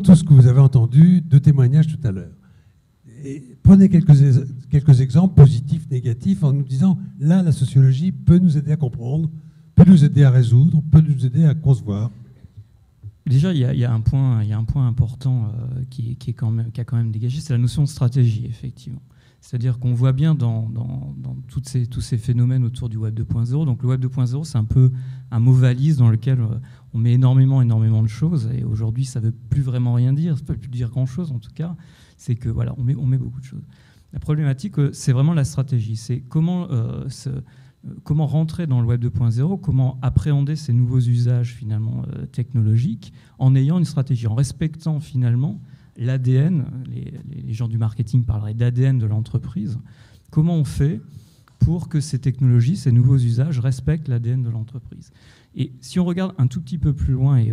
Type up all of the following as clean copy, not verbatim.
tout ce que vous avez entendu de témoignages tout à l'heure. Et prenez quelques exemples positifs, négatifs, en nous disant, là, la sociologie peut nous aider à comprendre, peut nous aider à résoudre, peut nous aider à concevoir. Déjà, il y a un point important qui a quand même dégagé, c'est la notion de stratégie, effectivement. C'est-à-dire qu'on voit bien dans tous ces phénomènes autour du Web 2.0. Donc le Web 2.0, c'est un peu un mot valise dans lequel on met énormément de choses. Et aujourd'hui, ça ne veut plus vraiment rien dire. Ça ne peut plus dire grand-chose, en tout cas. C'est que voilà, on met beaucoup de choses. La problématique, c'est vraiment la stratégie. C'est comment rentrer dans le Web 2.0, comment appréhender ces nouveaux usages finalement technologiques en ayant une stratégie, en respectant finalement l'ADN, les gens du marketing parleraient d'ADN de l'entreprise. Comment on fait pour que ces technologies, ces nouveaux usages respectent l'ADN de l'entreprise? Et si on regarde un tout petit peu plus loin, et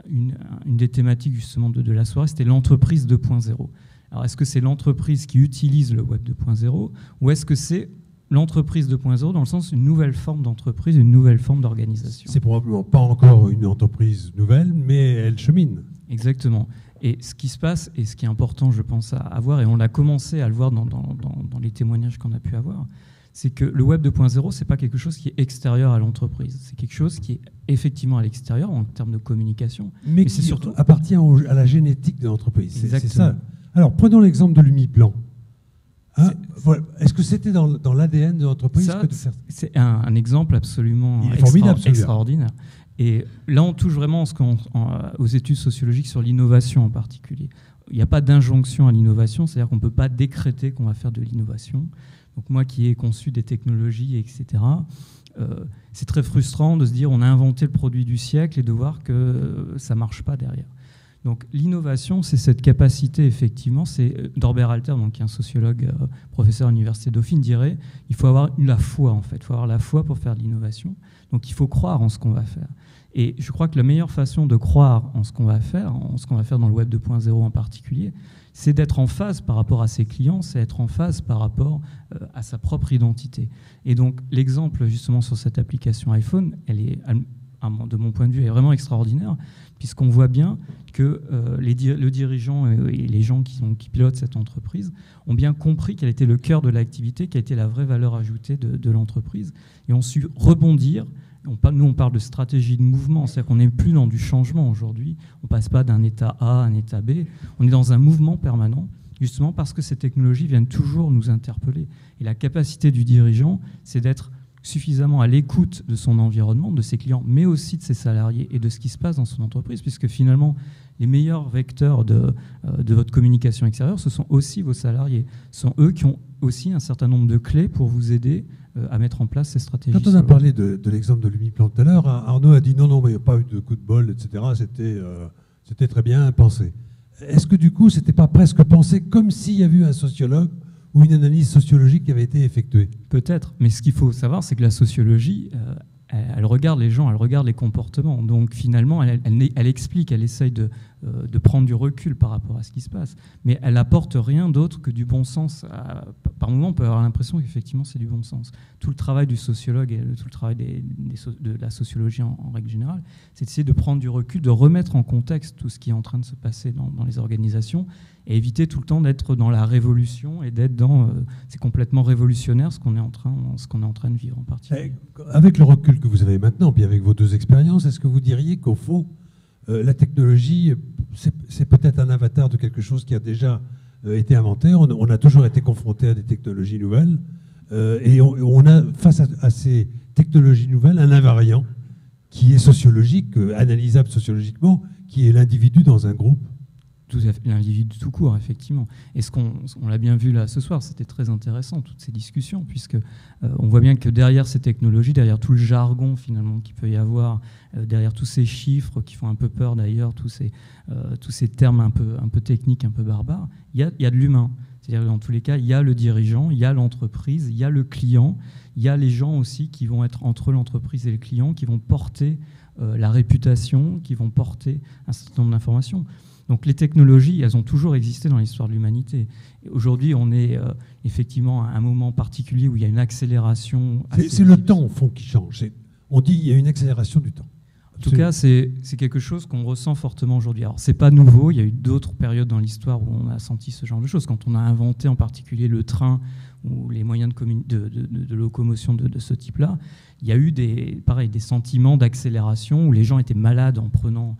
une des thématiques justement de la soirée, c'était l'entreprise 2.0. Alors est-ce que c'est l'entreprise qui utilise le Web 2.0 ou est-ce que c'est l'entreprise 2.0 dans le sens d'une nouvelle forme d'entreprise, une nouvelle forme d'organisation? C'est probablement pas encore une entreprise nouvelle, mais elle chemine. Exactement. Et ce qui se passe, et ce qui est important, je pense, à avoir, et on a commencé à le voir dans les témoignages qu'on a pu avoir, c'est que le Web 2.0, c'est pas quelque chose qui est extérieur à l'entreprise. C'est quelque chose qui est effectivement à l'extérieur en termes de communication. Mais qui c'est surtout appartient à la génétique de l'entreprise. C'est ça. Alors, prenons l'exemple de l'Umiplan. Hein, voilà. Est-ce que c'était dans l'ADN de l'entreprise que de faire... C'est un exemple absolument extraordinaire. Et là, on touche vraiment aux études sociologiques sur l'innovation en particulier. Il n'y a pas d'injonction à l'innovation, c'est-à-dire qu'on ne peut pas décréter qu'on va faire de l'innovation. Donc moi qui ai conçu des technologies, etc., c'est très frustrant de se dire on a inventé le produit du siècle et de voir que ça ne marche pas derrière. Donc l'innovation, c'est cette capacité, effectivement, c'est Norbert Alter, donc, qui est un sociologue, professeur à l'Université Dauphine, dirait il faut avoir la foi, en fait. Il faut avoir la foi pour faire de l'innovation. Donc il faut croire en ce qu'on va faire. Et je crois que la meilleure façon de croire en ce qu'on va faire dans le Web 2.0 en particulier, c'est d'être en phase par rapport à ses clients, c'est être en phase par rapport à sa propre identité. Et donc l'exemple, justement, sur cette application iPhone, elle est, de mon point de vue, est vraiment extraordinaire, puisqu'on voit bien que le dirigeant et les gens qui pilotent cette entreprise ont bien compris quel était le cœur de l'activité, quelle était la vraie valeur ajoutée de l'entreprise, et ont su rebondir. Nous, on parle de stratégie de mouvement, c'est-à-dire qu'on n'est plus dans du changement aujourd'hui, on ne passe pas d'un état A à un état B, on est dans un mouvement permanent, justement parce que ces technologies viennent toujours nous interpeller. Et la capacité du dirigeant, c'est d'être suffisamment à l'écoute de son environnement, de ses clients, mais aussi de ses salariés et de ce qui se passe dans son entreprise, puisque finalement, les meilleurs vecteurs de votre communication extérieure, ce sont aussi vos salariés. Ce sont eux qui ont aussi un certain nombre de clés pour vous aider à mettre en place ces stratégies. Quand on a parlé de l'exemple de l'Umiplan tout à l'heure, Arnaud a dit non, mais il n'y a pas eu de coup de bol, etc. C'était très bien pensé. Est-ce que du coup, c'était pas presque pensé comme s'il y avait eu un sociologue ou une analyse sociologique qui avait été effectuée? Peut-être, mais ce qu'il faut savoir, c'est que la sociologie, elle regarde les gens, elle regarde les comportements. Donc finalement, elle explique, elle essaye de prendre du recul par rapport à ce qui se passe. Mais elle apporte rien d'autre que du bon sens. Par moments, on peut avoir l'impression qu'effectivement, c'est du bon sens. Tout le travail du sociologue et tout le travail de la sociologie en règle générale, c'est d'essayer de prendre du recul, de remettre en contexte tout ce qui est en train de se passer dans les organisations et éviter tout le temps d'être dans la révolution et d'être dans... c'est complètement révolutionnaire ce qu'on est en train de vivre en particulier. Avec le recul que vous avez maintenant, puis avec vos deux expériences, est-ce que vous diriez qu'au fond, la technologie, c'est peut-être un avatar de quelque chose qui a déjà été inventé? On a toujours été confronté à des technologies nouvelles, et on a, face à ces technologies nouvelles, un invariant qui est sociologique, analysable sociologiquement, qui est l'individu dans un groupe. Tout à fait, l'individu tout court, effectivement. Et on l'a bien vu là ce soir, c'était très intéressant, toutes ces discussions, puisque on voit bien que derrière ces technologies, derrière tout le jargon finalement qu'il peut y avoir, derrière tous ces chiffres qui font un peu peur d'ailleurs, tous ces termes un peu techniques, un peu barbares, il y a de l'humain. C'est-à-dire que dans tous les cas, il y a le dirigeant, il y a l'entreprise, il y a le client, il y a les gens aussi qui vont être entre l'entreprise et le client, qui vont porter la réputation, qui vont porter un certain nombre d'informations. Donc les technologies, elles ont toujours existé dans l'histoire de l'humanité. Aujourd'hui, on est effectivement à un moment particulier où il y a une accélération. C'est le temps, au fond, qui change. On dit qu'il y a une accélération du temps. En tout cas, c'est quelque chose qu'on ressent fortement aujourd'hui. Alors, c'est pas nouveau. Il y a eu d'autres périodes dans l'histoire où on a senti ce genre de choses. Quand on a inventé en particulier le train ou les moyens de locomotion de ce type-là, il y a eu des sentiments d'accélération où les gens étaient malades en prenant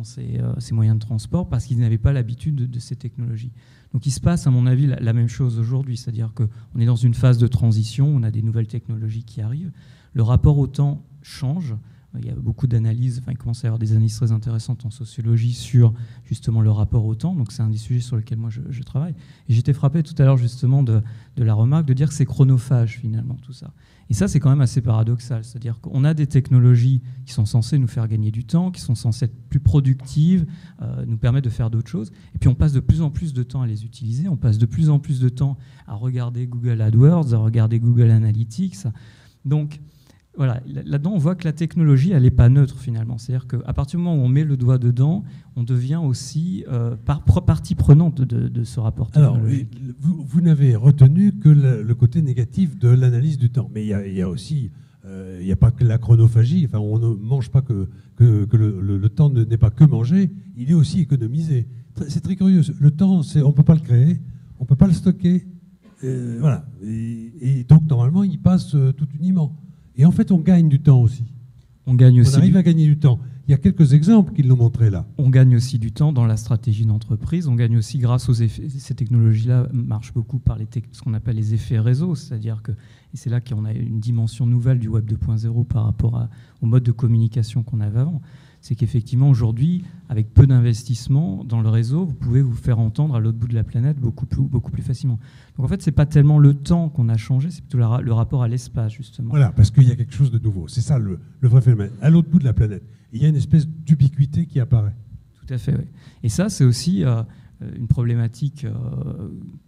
ces moyens de transport parce qu'ils n'avaient pas l'habitude de ces technologies. Donc, il se passe, à mon avis, la même chose aujourd'hui. C'est-à-dire qu'on est dans une phase de transition. On a des nouvelles technologies qui arrivent. Le rapport au temps change. Il y a beaucoup d'analyses, il commence à y avoir des analyses très intéressantes en sociologie sur justement le rapport au temps. Donc c'est un des sujets sur lesquels moi je travaille. Et j'étais frappé tout à l'heure justement de la remarque de dire que c'est chronophage finalement tout ça. Et ça c'est quand même assez paradoxal. C'est-à-dire qu'on a des technologies qui sont censées nous faire gagner du temps, qui sont censées être plus productives, nous permettre de faire d'autres choses. Et puis on passe de plus en plus de temps à les utiliser. On passe de plus en plus de temps à regarder Google AdWords, à regarder Google Analytics. Donc voilà, là-dedans, on voit que la technologie, elle n'est pas neutre finalement. C'est-à-dire qu'à partir du moment où on met le doigt dedans, on devient aussi partie prenante de ce rapport technologique. Alors, vous n'avez retenu que le côté négatif de l'analyse du temps. Mais il y a aussi, il n'y a pas que la chronophagie. Enfin, on ne mange pas que le temps n'est pas que mangé, il est aussi économisé. C'est très curieux. Le temps, on ne peut pas le créer, on ne peut pas le stocker. Voilà. Et donc, normalement, il passe tout uniment. Et en fait, on gagne du temps aussi. On arrive à gagner du temps. Il y a quelques exemples qui l'ont montré là. On gagne aussi du temps dans la stratégie d'entreprise. On gagne aussi grâce aux effets. Ces technologies-là marchent beaucoup par ce qu'on appelle les effets réseau. C'est-à-dire que, et c'est là qu'on a une dimension nouvelle du Web 2.0 par rapport au mode de communication qu'on avait avant. C'est qu'effectivement, aujourd'hui, avec peu d'investissement dans le réseau, vous pouvez vous faire entendre à l'autre bout de la planète beaucoup plus facilement. Donc en fait, ce n'est pas tellement le temps qu'on a changé, c'est plutôt le rapport à l'espace, justement. Voilà, parce qu'il y a quelque chose de nouveau. C'est ça le vrai phénomène. À l'autre bout de la planète, il y a une espèce d'ubiquité qui apparaît. Tout à fait, oui. Et ça, c'est aussi une problématique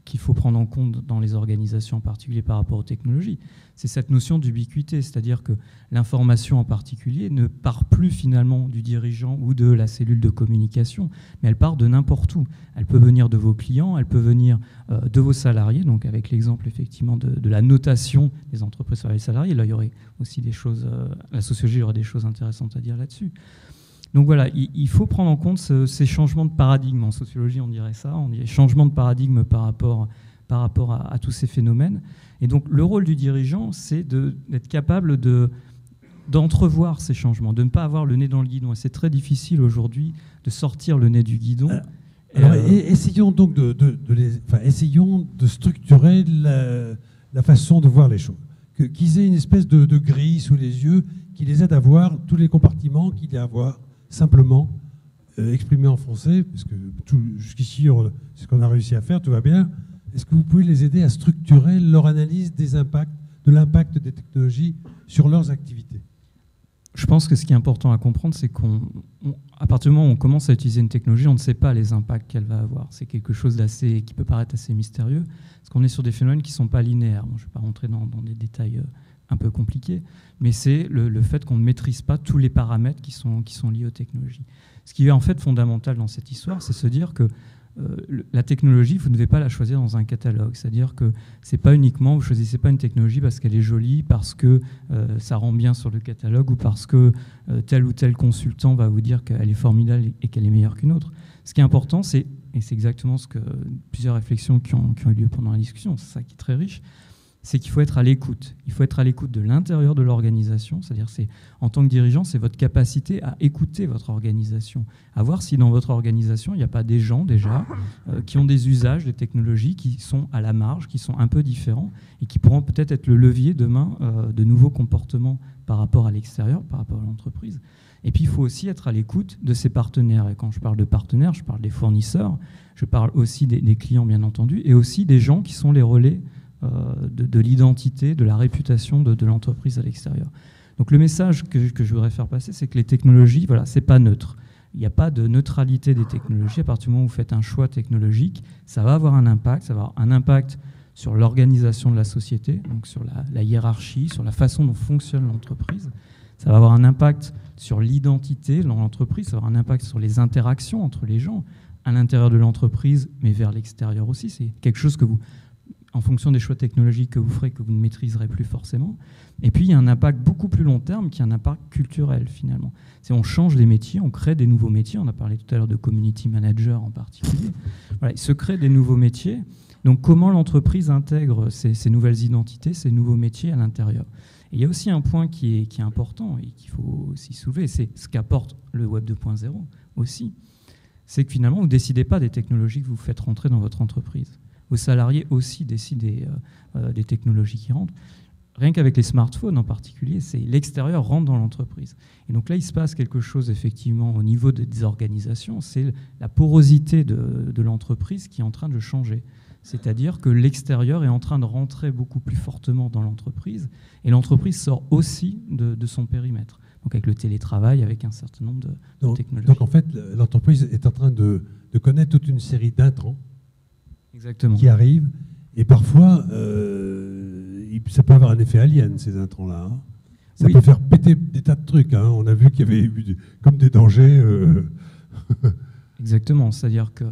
qu'il faut prendre en compte dans les organisations, en particulier par rapport aux technologies. C'est cette notion d'ubiquité, c'est-à-dire que l'information en particulier ne part plus finalement du dirigeant ou de la cellule de communication, mais elle part de n'importe où. Elle peut venir de vos clients, elle peut venir de vos salariés, donc avec l'exemple effectivement de la notation des entreprises sur les salariés. Là, il y aurait aussi des choses, la sociologie, il y aurait des choses intéressantes à dire là-dessus. Donc voilà, il faut prendre en compte ces changements de paradigme. En sociologie, on dirait ça, on dirait changement de paradigme par rapport à tous ces phénomènes. Et donc le rôle du dirigeant, c'est d'être capable d'entrevoir ces changements, de ne pas avoir le nez dans le guidon. Et c'est très difficile aujourd'hui de sortir le nez du guidon. Alors, essayons donc essayons de structurer la façon de voir les choses. Qu'ils aient une espèce de grille sous les yeux qui les aide à voir tous les compartiments qu'il y a à voir simplement exprimés en français, parce que jusqu'ici, c'est ce qu'on a réussi à faire, tout va bien. Est-ce que vous pouvez les aider à structurer leur analyse de l'impact des technologies sur leurs activités? Je pense que ce qui est important à comprendre, c'est qu'à partir du moment où on commence à utiliser une technologie, on ne sait pas les impacts qu'elle va avoir. C'est quelque chose qui peut paraître assez mystérieux, parce qu'on est sur des phénomènes qui ne sont pas linéaires. Bon, je ne vais pas rentrer dans des détails un peu compliqués, mais c'est le fait qu'on ne maîtrise pas tous les paramètres qui sont liés aux technologies. Ce qui est en fait fondamental dans cette histoire, c'est se dire que la technologie, vous ne devez pas la choisir dans un catalogue. C'est-à-dire que c'est pas uniquement, vous ne choisissez pas une technologie parce qu'elle est jolie, parce que ça rend bien sur le catalogue ou parce que tel ou tel consultant va vous dire qu'elle est formidable et qu'elle est meilleure qu'une autre. Ce qui est important, et c'est exactement plusieurs réflexions qui ont eu lieu pendant la discussion, c'est ça qui est très riche, c'est qu'il faut être à l'écoute. Il faut être à l'écoute de l'intérieur de l'organisation, c'est-à-dire en tant que dirigeant, c'est votre capacité à écouter votre organisation, à voir si dans votre organisation, il n'y a pas des gens déjà qui ont des usages, des technologies qui sont à la marge, qui sont un peu différents et qui pourront peut-être être le levier demain de nouveaux comportements par rapport à l'extérieur, par rapport à l'entreprise. Et puis, il faut aussi être à l'écoute de ses partenaires. Et quand je parle de partenaires, je parle des fournisseurs, je parle aussi des clients, bien entendu, et aussi des gens qui sont les relais de l'identité, de la réputation de l'entreprise à l'extérieur. Donc le message que je voudrais faire passer, c'est que les technologies, voilà, c'est pas neutre. Il n'y a pas de neutralité des technologies. À partir du moment où vous faites un choix technologique, ça va avoir un impact. Ça va avoir un impact sur l'organisation de la société, donc sur la hiérarchie, sur la façon dont fonctionne l'entreprise. Ça va avoir un impact sur l'identité dans l'entreprise. Ça va avoir un impact sur les interactions entre les gens, à l'intérieur de l'entreprise, mais vers l'extérieur aussi. C'est quelque chose que en fonction des choix technologiques que vous ferez, que vous ne maîtriserez plus forcément. Et puis, il y a un impact beaucoup plus long terme qui est un impact culturel, finalement. On change les métiers, on crée des nouveaux métiers. On a parlé tout à l'heure de community manager en particulier. Voilà, il se crée des nouveaux métiers. Donc, comment l'entreprise intègre ces nouvelles identités, ces nouveaux métiers à l'intérieur? Et il y a aussi un point qui est important et qu'il faut aussi soulever, c'est ce qu'apporte le Web 2.0 aussi. C'est que finalement, vous ne décidez pas des technologies que vous faites rentrer dans votre entreprise. Vos salariés aussi décident des technologies qui rentrent. Rien qu'avec les smartphones en particulier, c'est l'extérieur rentre dans l'entreprise. Et donc là, il se passe quelque chose effectivement au niveau des organisations, c'est la porosité de l'entreprise qui est en train de changer. C'est-à-dire que l'extérieur est en train de rentrer beaucoup plus fortement dans l'entreprise et l'entreprise sort aussi de son périmètre. Donc avec le télétravail, avec un certain nombre de technologies. Donc en fait, l'entreprise est en train de connaître toute une série d'intrants qui arrivent et parfois ça peut avoir un effet alien, ces intrants-là. Hein. Ça peut faire péter des tas de trucs. Hein. On a vu qu'il y avait eu comme des dangers. Exactement, c'est-à-dire que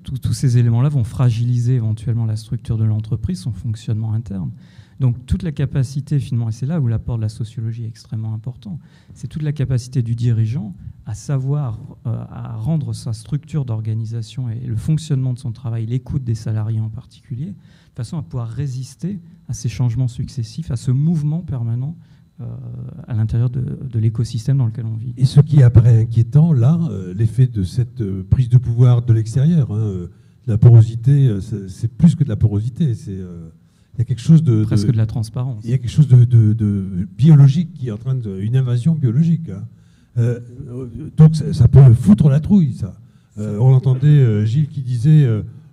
tous ces éléments-là vont fragiliser éventuellement la structure de l'entreprise, son fonctionnement interne. Donc toute la capacité, finalement, et c'est là où l'apport de la sociologie est extrêmement important, c'est toute la capacité du dirigeant à savoir, à rendre sa structure d'organisation et le fonctionnement de son travail, l'écoute des salariés en particulier, de façon à pouvoir résister à ces changements successifs, à ce mouvement permanent à l'intérieur de l'écosystème dans lequel on vit. Et ce qui apparaît inquiétant, là, l'effet de cette prise de pouvoir de l'extérieur, hein, la porosité, c'est plus que de la porosité, il y a quelque chose de... Presque de la transparence. Il y a quelque chose de biologique qui est en train une invasion biologique. Hein. Donc ça peut foutre la trouille, ça. On entendait Gilles qui disait...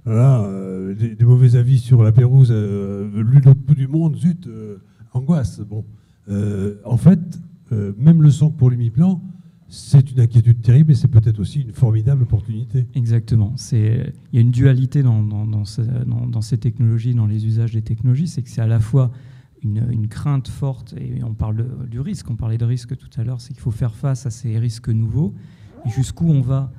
des mauvais avis sur la Pérouse, lu de l'autre bout du monde, zut, angoisse. Bon. En fait, même le sang pour l'Umiplan, c'est une inquiétude terrible et c'est peut-être aussi une formidable opportunité. Exactement. Il y a une dualité dans ces technologies, dans les usages des technologies, c'est que c'est à la fois une crainte forte, et on parle du risque, on parlait de risque tout à l'heure, c'est qu'il faut faire face à ces risques nouveaux, et jusqu'où on va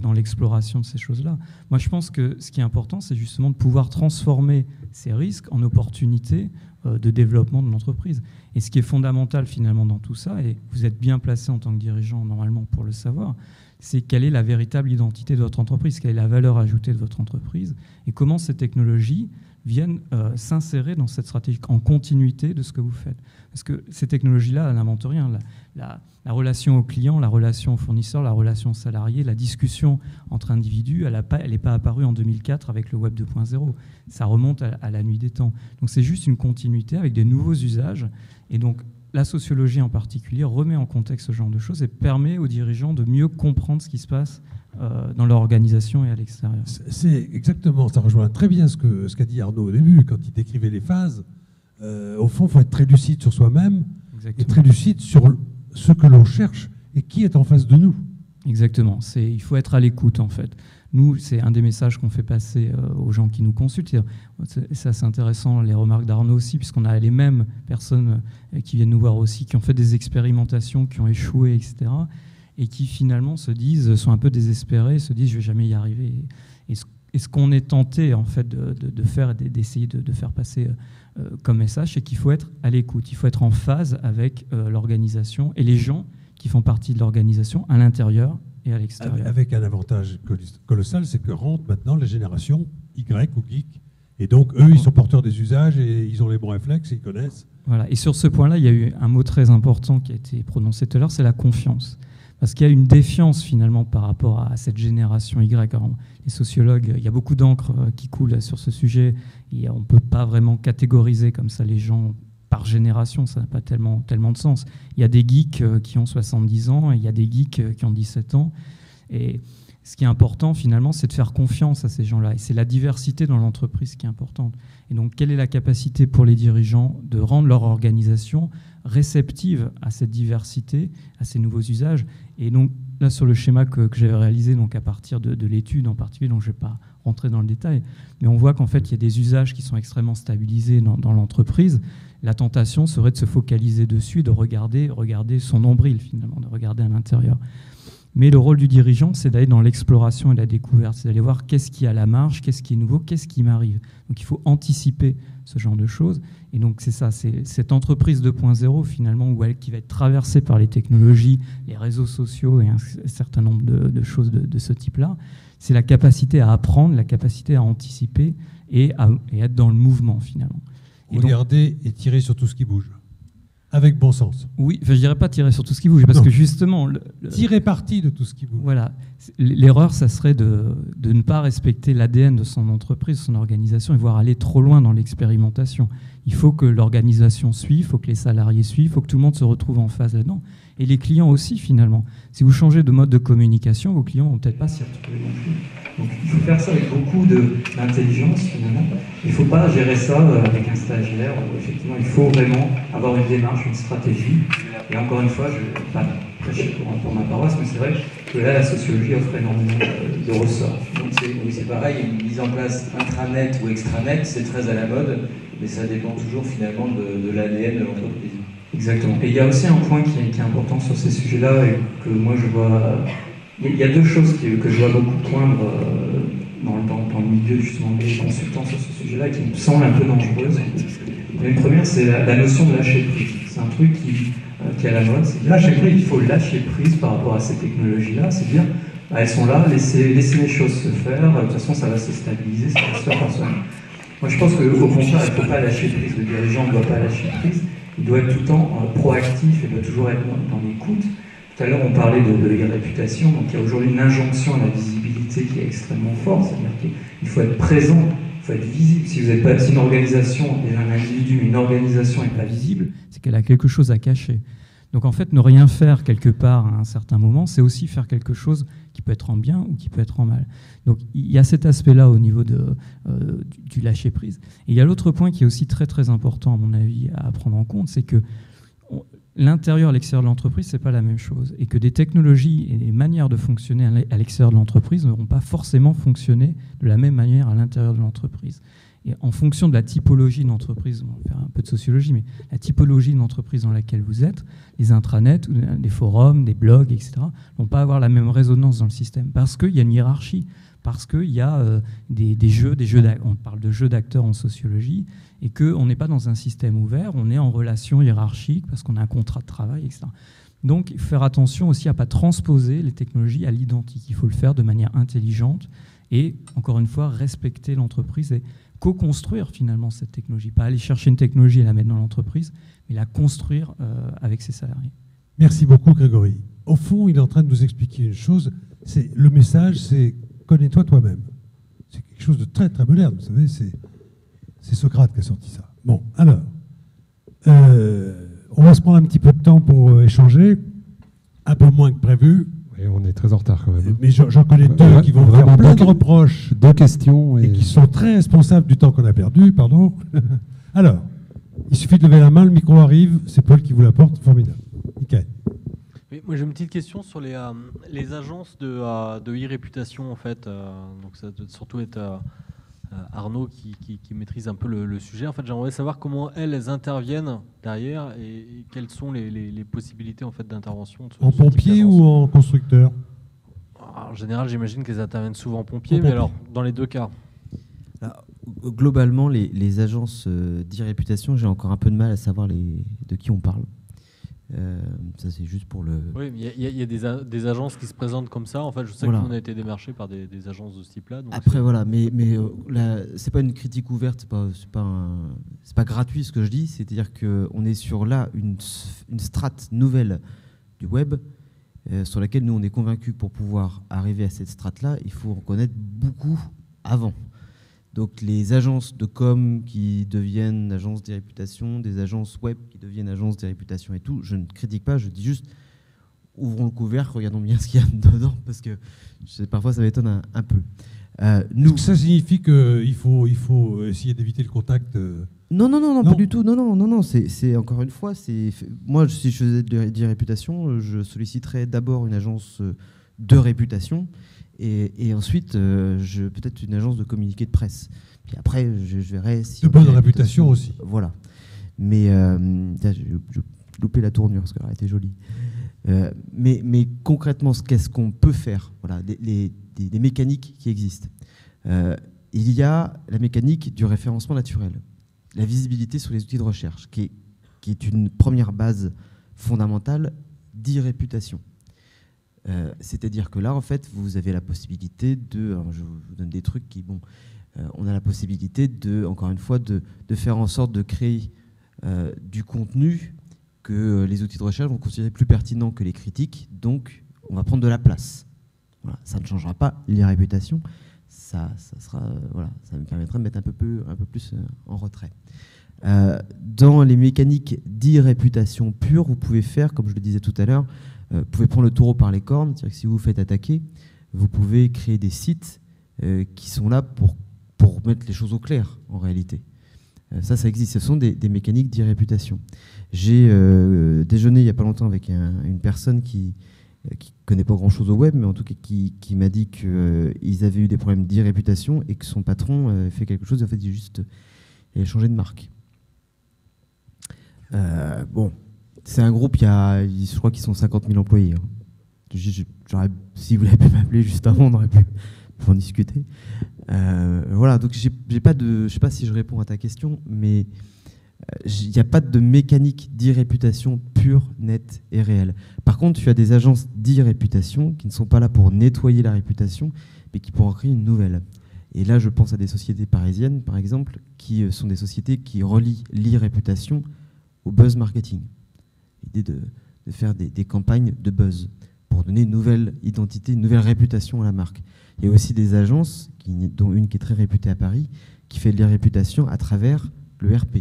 dans l'exploration de ces choses-là. Moi, je pense que ce qui est important, c'est justement de pouvoir transformer ces risques en opportunités de développement de l'entreprise. Et ce qui est fondamental finalement dans tout ça, et vous êtes bien placé en tant que dirigeant normalement pour le savoir, c'est quelle est la véritable identité de votre entreprise, quelle est la valeur ajoutée de votre entreprise, et comment ces technologies viennent s'insérer dans cette stratégie en continuité de ce que vous faites. Parce que ces technologies-là, elles n'inventent rien. La relation au client, la relation au fournisseur, la relation au salarié, la discussion entre individus, elle n'est pas apparue en 2004 avec le Web 2.0. Ça remonte à la nuit des temps. Donc c'est juste une continuité avec des nouveaux usages. Et donc la sociologie en particulier remet en contexte ce genre de choses et permet aux dirigeants de mieux comprendre ce qui se passe dans leur organisation et à l'extérieur. C'est exactement, ça rejoint très bien ce qu'a dit Arnaud au début, quand il décrivait les phases. Au fond, il faut être très lucide sur soi-même et très lucide sur ce que l'on cherche et qui est en face de nous. Exactement, il faut être à l'écoute en fait. Nous, c'est un des messages qu'on fait passer aux gens qui nous consultent. Ça, c'est intéressant, les remarques d'Arnaud aussi, puisqu'on a les mêmes personnes qui viennent nous voir aussi, qui ont fait des expérimentations, qui ont échoué, etc., et qui finalement sont un peu désespérés, se disent « je ne vais jamais y arriver ». Et ce qu'on est tenté en fait de faire, d'essayer de faire passer comme message, c'est qu'il faut être à l'écoute, il faut être en phase avec l'organisation et les gens qui font partie de l'organisation à l'intérieur et à l'extérieur. Avec un avantage colossal, c'est que rentrent maintenant les générations Y ou geek. Et donc, eux, ils sont porteurs des usages et ils ont les bons réflexes, ils connaissent. Voilà. Et sur ce point-là, il y a eu un mot très important qui a été prononcé tout à l'heure, c'est la confiance. Parce qu'il y a une défiance, finalement, par rapport à cette génération Y. Alors, les sociologues, il y a beaucoup d'encre qui coule sur ce sujet. Et on ne peut pas vraiment catégoriser comme ça les gens par génération, ça n'a pas tellement de sens. Il y a des geeks qui ont 70 ans et il y a des geeks qui ont 17 ans. Et ce qui est important, finalement, c'est de faire confiance à ces gens-là. Et c'est la diversité dans l'entreprise qui est importante. Et donc, quelle est la capacité pour les dirigeants de rendre leur organisation réceptive à cette diversité, à ces nouveaux usages? Et donc, là, sur le schéma que j'avais réalisé donc à partir de l'étude en particulier, donc je ne vais pas rentrer dans le détail, mais on voit qu'en fait, il y a des usages qui sont extrêmement stabilisés dans l'entreprise. La tentation serait de se focaliser dessus, de regarder son nombril, finalement, de regarder à l'intérieur. Mais le rôle du dirigeant, c'est d'aller dans l'exploration et la découverte, c'est d'aller voir qu'est-ce qui est à la marge, qu'est-ce qui est nouveau, qu'est-ce qui m'arrive. Donc il faut anticiper ce genre de choses. Et donc c'est ça, c'est cette entreprise 2.0 finalement, qui va être traversée par les technologies, les réseaux sociaux et un certain nombre de choses de ce type-là. C'est la capacité à apprendre, la capacité à anticiper et être dans le mouvement finalement. Regarder et tirer sur tout ce qui bouge. Avec bon sens. Oui, je ne dirais pas tirer sur tout ce qui bouge, parce que justement... tirer parti de tout ce qui bouge. Voilà. L'erreur, ça serait de ne pas respecter l'ADN de son entreprise, son organisation, et voire aller trop loin dans l'expérimentation. Il faut que l'organisation suive, il faut que les salariés suivent, il faut que tout le monde se retrouve en phase là-dedans. Et les clients aussi, finalement. Si vous changez de mode de communication, vos clients ne vont peut-être pas s'y retrouver non plus. Donc il faut faire ça avec beaucoup d'intelligence finalement. Il ne faut pas gérer ça avec un stagiaire. Effectivement, il faut vraiment avoir une démarche, une stratégie. Et encore une fois, je ne vais pas prêcher pour ma paroisse, mais c'est vrai que là, la sociologie offre énormément de ressorts. Donc c'est pareil, une mise en place intranet ou extranet, c'est très à la mode, mais ça dépend toujours finalement de l'ADN de l'entreprise. Exactement. Et il y a aussi un point qui est important sur ces sujets-là et que moi je vois... Il y a deux choses que je vois beaucoup poindre dans le milieu justement des consultants sur ce sujet-là qui me semblent un peu dangereuses. Une première, c'est la notion de lâcher prise. C'est un truc qui est à la mode. Lâcher prise, il faut lâcher prise par rapport à ces technologies-là. C'est dire, elles sont là, laisser les choses se faire. De toute façon, ça va se stabiliser, ça va se faire par soi-même. Moi, je pense qu'au contraire, il ne faut pas lâcher prise. Le dirigeant ne doit pas lâcher prise. Il doit être tout le temps proactif, il doit toujours être dans l'écoute. Tout à l'heure, on parlait de réputation. Donc, il y a aujourd'hui une injonction à la visibilité qui est extrêmement forte. C'est-à-dire qu'il faut être présent, il faut être visible. Si vous n'êtes pas une organisation, un individu, une organisation n'est pas visible, c'est qu'elle a quelque chose à cacher. Donc, en fait, ne rien faire quelque part à un certain moment, c'est aussi faire quelque chose qui peut être en bien ou qui peut être en mal. Donc, il y a cet aspect-là au niveau du lâcher-prise. Et il y a l'autre point qui est aussi très, très important, à mon avis, à prendre en compte, c'est que l'intérieur et l'extérieur de l'entreprise, ce n'est pas la même chose. Et que des technologies et des manières de fonctionner à l'extérieur de l'entreprise ne vont pas forcément fonctionner de la même manière à l'intérieur de l'entreprise. Et en fonction de la typologie d'entreprise, on va faire un peu de sociologie, mais la typologie d'entreprise dans laquelle vous êtes, les intranets, les forums, des blogs, etc., ne vont pas avoir la même résonance dans le système. Parce qu'il y a une hiérarchie, parce qu'il y a des jeux on parle de jeux d'acteurs en sociologie, et qu'on n'est pas dans un système ouvert, on est en relation hiérarchique, parce qu'on a un contrat de travail, etc. Donc, il faut faire attention aussi à ne pas transposer les technologies à l'identique. Il faut le faire de manière intelligente et, encore une fois, respecter l'entreprise et co-construire finalement cette technologie. Pas aller chercher une technologie et la mettre dans l'entreprise, mais la construire avec ses salariés. Merci beaucoup, Grégory. Au fond, il est en train de nous expliquer une chose. Le message, c'est « connais-toi toi-même ». C'est quelque chose de très, très moderne. Vous savez, c'est Socrate qui a sorti ça. Bon, alors, on va se prendre un petit peu de temps pour échanger, un peu moins que prévu. Et on est très en retard quand même. Mais j'en connais deux qui vont faire plein de reproches. Deux questions. Et qui sont très responsables du temps qu'on a perdu, pardon. Alors, il suffit de lever la main, le micro arrive, c'est Paul qui vous l'apporte, formidable. Nickel. Oui, moi j'ai une petite question sur les agences de e-réputation en fait. Donc ça doit surtout être Arnaud qui maîtrise un peu le sujet. En fait, j'aimerais savoir comment elles interviennent derrière et quelles sont les possibilités en fait d'intervention. En pompier ou en constructeur? En général, j'imagine qu'elles interviennent souvent en pompier, mais alors dans les deux cas. Alors, globalement, les agences d'e-réputation, j'ai encore un peu de mal à savoir de qui on parle. Ça, c'est juste pour le... Oui, il y a des agences qui se présentent comme ça. En fait, je sais qu'on a été démarché par des agences de ce type-là. Après, voilà, mais là, c'est pas une critique ouverte, c'est pas gratuit ce que je dis. C'est-à-dire qu'on est sur là une strate nouvelle du web sur laquelle nous, on est convaincus pour pouvoir arriver à cette strate-là, il faut en connaître beaucoup avant. Donc les agences de com qui deviennent agences de réputation, des agences web qui deviennent agences de réputation et tout, je ne critique pas, je dis juste ouvrons le couvercle, regardons bien ce qu'il y a dedans, parce que parfois ça m'étonne un peu. Est-ce que ça signifie qu'il faut essayer d'éviter le contact Non, pas du tout. Non. C'est encore une fois, moi si je faisais de réputation, je solliciterais d'abord une agence de réputation. Et ensuite, peut-être une agence de communiqué de presse. Puis après, je verrai si... De bonne réputation aussi. Voilà. Mais j'ai loupé la tournure, parce qu'elle a été jolie. Mais concrètement, qu'est-ce qu'on peut faire? Voilà, des mécaniques qui existent. Il y a la mécanique du référencement naturel, la visibilité sur les outils de recherche, qui est une première base fondamentale d'e-réputation. C'est-à-dire que là, en fait, vous avez la possibilité de... Alors je vous donne des trucs qui... Bon, on a la possibilité, encore une fois, de faire en sorte de créer du contenu que les outils de recherche vont considérer plus pertinent que les critiques. Donc, on va prendre de la place. Voilà, ça ne changera pas l'e-réputation. Ça me permettra de mettre un peu plus en retrait. Dans les mécaniques d'e-réputation pure, vous pouvez faire, comme je le disais tout à l'heure, vous pouvez prendre le taureau par les cornes. C'est-à-dire que si vous vous faites attaquer, vous pouvez créer des sites qui sont là pour mettre les choses au clair, en réalité. Ça existe. Ce sont des mécaniques d'e-réputation. J'ai déjeuné il n'y a pas longtemps avec une personne qui connaît pas grand-chose au web, mais en tout cas qui m'a dit qu'ils avaient eu des problèmes d'e-réputation et que son patron fait quelque chose. En fait, il a changé de marque. Bon, c'est un groupe, je crois qu'ils sont 50 000 employés. Si vous l'avez pu m'appeler juste avant, on aurait pu en discuter. Voilà, donc je ne sais pas si je réponds à ta question, mais il n'y a pas de mécanique d'e-réputation pure, nette et réelle. Par contre, tu as des agences d'e-réputation qui ne sont pas là pour nettoyer la réputation, mais qui pourront en créer une nouvelle. Et là, je pense à des sociétés parisiennes, par exemple, qui sont des sociétés qui relient l'e-réputation au buzz marketing. L'idée de faire des campagnes de buzz pour donner une nouvelle identité, une nouvelle réputation à la marque. Il y a aussi des agences, dont une qui est très réputée à Paris, qui fait de la réputation à travers le RP.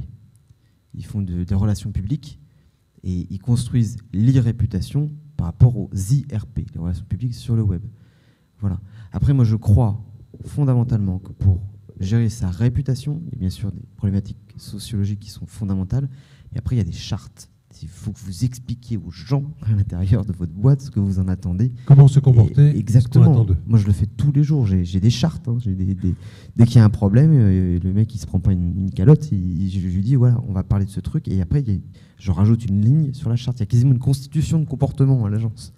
Ils font des relations publiques et ils construisent l'e-réputation par rapport aux IRP, les relations publiques sur le web. Voilà. Après, moi, je crois fondamentalement que pour gérer sa réputation, il y a bien sûr des problématiques sociologiques qui sont fondamentales. Et après, il y a des chartes. Il faut que vous expliquiez aux gens à l'intérieur de votre boîte ce que vous en attendez. Comment se comporter. Exactement. Moi, je le fais tous les jours. J'ai des chartes. Hein. Dès qu'il y a un problème, le mec, il se prend pas une calotte. Je lui dis, voilà, on va parler de ce truc. Et après, je rajoute une ligne sur la charte. Il y a quasiment une constitution de comportement à l'agence.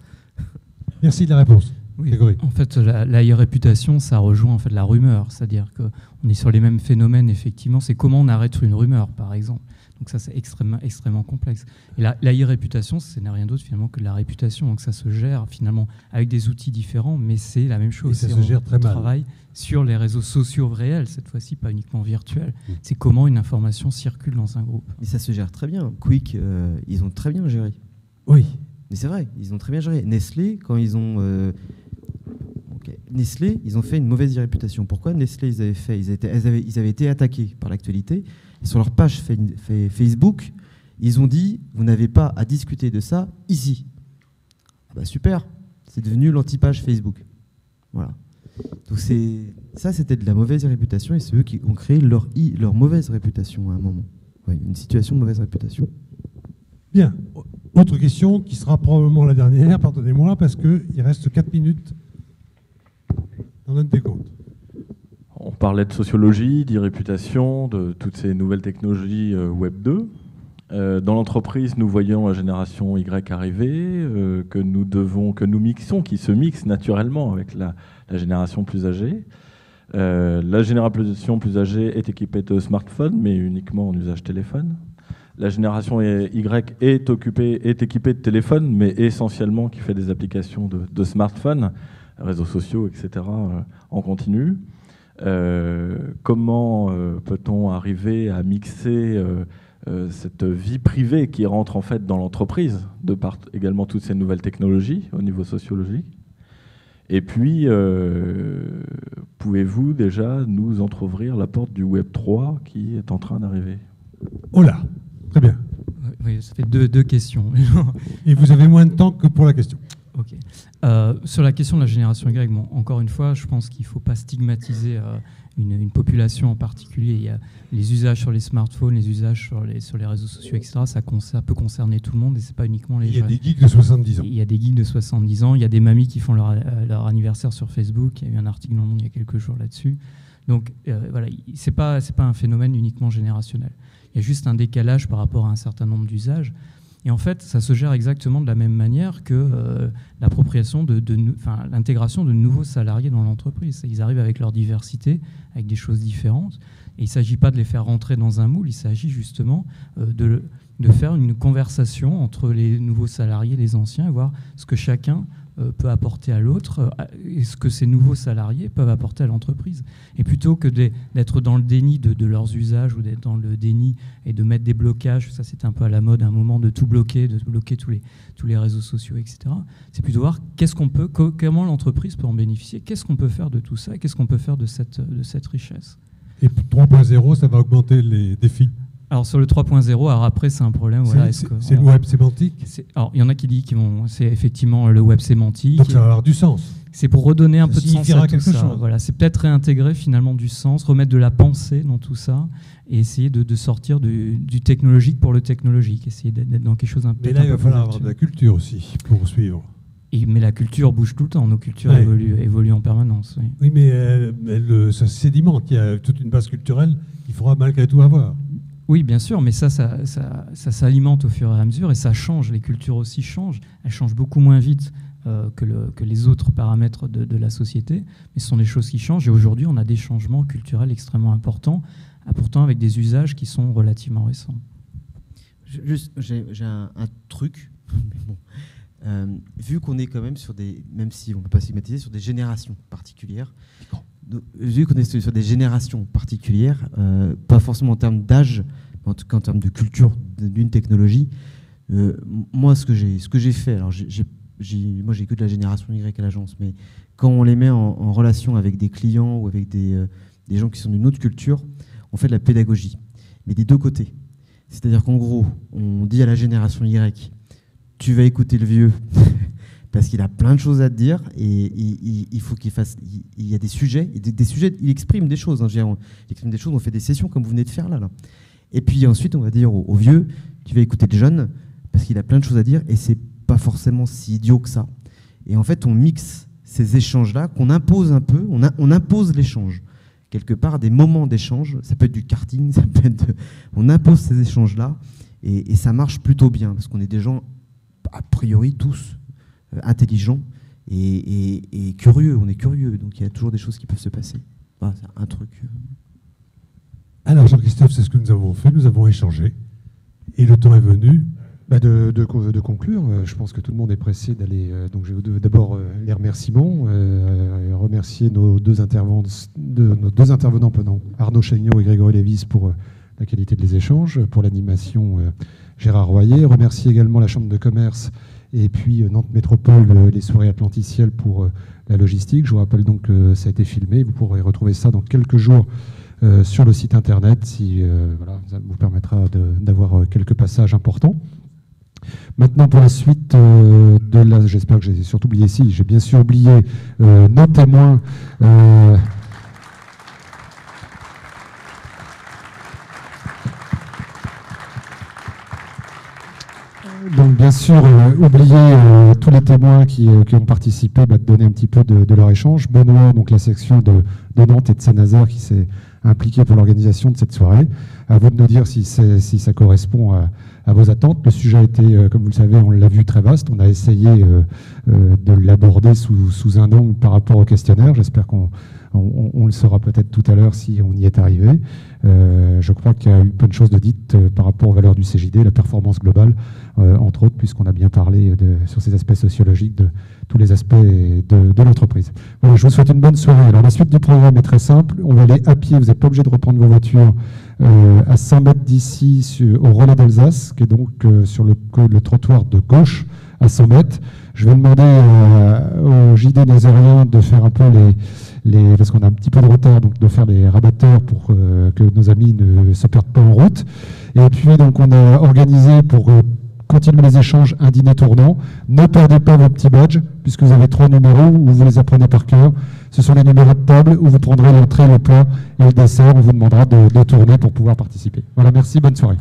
Merci de la réponse. Oui, en fait, la e-réputation, ça rejoint en fait la rumeur. C'est-à-dire qu'on est sur les mêmes phénomènes, effectivement. C'est comment on arrête une rumeur, par exemple. Donc ça, c'est extrêmement complexe. Et la e-réputation, ce n'est rien d'autre finalement que de la réputation. Donc ça se gère finalement avec des outils différents, mais c'est la même chose. Et ça se gère très mal. On travaille sur les réseaux sociaux réels, cette fois-ci, pas uniquement virtuels. C'est comment une information circule dans un groupe. Mais ça se gère très bien. Quick, ils ont très bien géré. Oui. Mais c'est vrai, ils ont très bien géré. Nestlé, quand ils ont... Nestlé, ils ont fait une mauvaise réputation. Pourquoi Nestlé, ils avaient été attaqués par l'actualité. Et sur leur page Facebook, ils ont dit « Vous n'avez pas à discuter de ça ici ». Ah bah super, c'est devenu l'anti-page Facebook. Voilà. Donc ça, c'était de la mauvaise réputation et c'est eux qui ont créé leur mauvaise réputation à un moment. Ouais, une situation de mauvaise réputation. Bien. Autre question qui sera probablement la dernière, pardonnez-moi, parce qu'il reste 4 minutes dans notre décompte. On parlait de sociologie, d'e-réputation, de toutes ces nouvelles technologies Web 2. Dans l'entreprise, nous voyons la génération Y arriver, que nous mixons, qui se mixe naturellement avec la génération plus âgée. La génération plus âgée est équipée de smartphones, mais uniquement en usage téléphone. La génération Y est équipée de téléphones, mais essentiellement qui fait des applications de smartphones, réseaux sociaux, etc., en continu. Comment peut-on arriver à mixer cette vie privée qui rentre en fait dans l'entreprise, de par également toutes ces nouvelles technologies au niveau sociologique? Et puis, pouvez-vous déjà nous entrouvrir la porte du Web 3 qui est en train d'arriver? Oh là, très bien. Oui, ça fait deux questions. Et vous avez moins de temps que pour la question. Ok. Sur la question de la génération Y, bon, encore une fois, je pense qu'il ne faut pas stigmatiser une population en particulier. Il y a les usages sur les smartphones, les usages sur les réseaux sociaux, etc. Ça peut concerner tout le monde et ce n'est pas uniquement les jeunes. Il y a des geeks de 70 ans. Il y a des geeks de 70 ans. Il y a des mamies qui font leur anniversaire sur Facebook. Il y a eu un article dans le Monde il y a quelques jours là-dessus. Donc voilà, c'est pas un phénomène uniquement générationnel. Il y a juste un décalage par rapport à un certain nombre d'usages. Et en fait, ça se gère exactement de la même manière que l'appropriation l'intégration de nouveaux salariés dans l'entreprise. Ils arrivent avec leur diversité, avec des choses différentes. Et il ne s'agit pas de les faire rentrer dans un moule, il s'agit justement de faire une conversation entre les nouveaux salariés et les anciens, et voir ce que chacun peut apporter à l'autre et ce que ces nouveaux salariés peuvent apporter à l'entreprise. Et plutôt que d'être dans le déni de leurs usages ou d'être dans le déni et de mettre des blocages, ça c'était un peu à la mode à un moment de tout bloquer, de bloquer tous les réseaux sociaux, etc. C'est plutôt voir comment l'entreprise peut en bénéficier, qu'est-ce qu'on peut faire de tout ça et qu'est-ce qu'on peut faire de cette richesse. Et 3.0, ça va augmenter les défis. Alors sur le 3.0, alors après c'est un problème. C'est le web sémantique. Alors il y en a qui disent c'est effectivement le web sémantique. Donc ça va avoir du sens. C'est pour redonner un peu de sens à tout ça. Chose. Voilà, c'est peut-être réintégrer finalement du sens, remettre de la pensée dans tout ça et essayer de sortir du technologique pour le technologique, essayer d'être dans quelque chose un peu. Mais là il va falloir avoir de la culture aussi pour suivre. Mais la culture bouge tout le temps, nos cultures évoluent en permanence. Oui, mais ça sédimente, il y a toute une base culturelle qu'il faudra malgré tout avoir. Oui, bien sûr, mais ça s'alimente au fur et à mesure et ça change. Les cultures aussi changent. Elles changent beaucoup moins vite que les autres paramètres de la société, mais ce sont des choses qui changent. Et aujourd'hui, on a des changements culturels extrêmement importants, pourtant avec des usages qui sont relativement récents. J'ai un truc. Bon. Vu qu'on est quand même sur même si on ne peut pas stigmatiser, sur des générations particulières, vu qu'on est sur des générations particulières, pas forcément en termes d'âge, mais en tout cas en termes de culture d'une technologie, moi ce que j'ai fait, alors moi j'ai que de la génération Y à l'agence, mais quand on les met en relation avec des clients ou avec des gens qui sont d'une autre culture, on fait de la pédagogie, mais des deux côtés. C'est-à-dire qu'en gros, on dit à la génération Y, tu vas écouter le vieux parce qu'il a plein de choses à te dire et il faut qu'il fasse. Il y a des sujets, il exprime des choses. Il exprime des choses. On fait des sessions comme vous venez de faire là. Et puis ensuite, on va dire au vieux, tu vas écouter le jeune parce qu'il a plein de choses à dire et c'est pas forcément si idiot que ça. Et en fait, on mixe ces échanges-là qu'on impose un peu. On impose l'échange quelque part, des moments d'échange. Ça peut être du karting, ça peut être. On impose ces échanges-là et ça marche plutôt bien parce qu'on est des gens a priori tous intelligents et curieux. On est curieux, donc il y a toujours des choses qui peuvent se passer. Voilà, c'est un truc. Alors Jean-Christophe, c'est ce que nous avons fait, nous avons échangé et le temps est venu de conclure. Je pense que tout le monde est pressé d'aller. Donc je vais d'abord les remerciements, remercier nos deux intervenants, Arnaud Chagnot et Grégory Lévis pour la qualité des échanges, pour l'animation Gérard Royer, remercier également la Chambre de commerce et puis Nantes Métropole, les soirées atlanticielles pour la logistique. Je vous rappelle donc que ça a été filmé, vous pourrez retrouver ça dans quelques jours sur le site internet, voilà, ça vous permettra d'avoir quelques passages importants. Maintenant pour la suite j'espère que j'ai surtout oublié, j'ai bien sûr oublié nos témoins. Donc bien sûr, oublier tous les témoins qui ont participé, de donner un petit peu de leur échange. Benoît, donc la section de Nantes et de Saint-Nazaire qui s'est impliqué pour l'organisation de cette soirée. À vous de nous dire si ça correspond à vos attentes. Le sujet a été, comme vous le savez, on l'a vu, très vaste. On a essayé de l'aborder sous un angle par rapport au questionnaire. J'espère qu'on le saura peut-être tout à l'heure si on y est arrivé. Je crois qu'il y a eu plein de choses de dites par rapport aux valeurs du CJD, la performance globale, entre autres, puisqu'on a bien parlé sur ces aspects sociologiques de tous les aspects de l'entreprise. Voilà, je vous souhaite une bonne soirée. Alors la suite du programme est très simple. On va aller à pied, vous n'êtes pas obligé de reprendre vos voitures à 100 mètres d'ici au relais d'Alsace, qui est donc sur le trottoir de gauche à 100 mètres. Je vais demander au JD nazérien de faire un peu parce qu'on a un petit peu de retard, donc de faire les rabatteurs pour que nos amis ne se perdent pas en route. Et puis donc on a organisé pour continuer les échanges un dîner tournant. Ne perdez pas vos petits badges, puisque vous avez 3 numéros où vous les apprenez par cœur. Ce sont les numéros de table où vous prendrez l'entrée, le plat et le dessert. On vous demandera de tourner pour pouvoir participer. Voilà, merci, bonne soirée.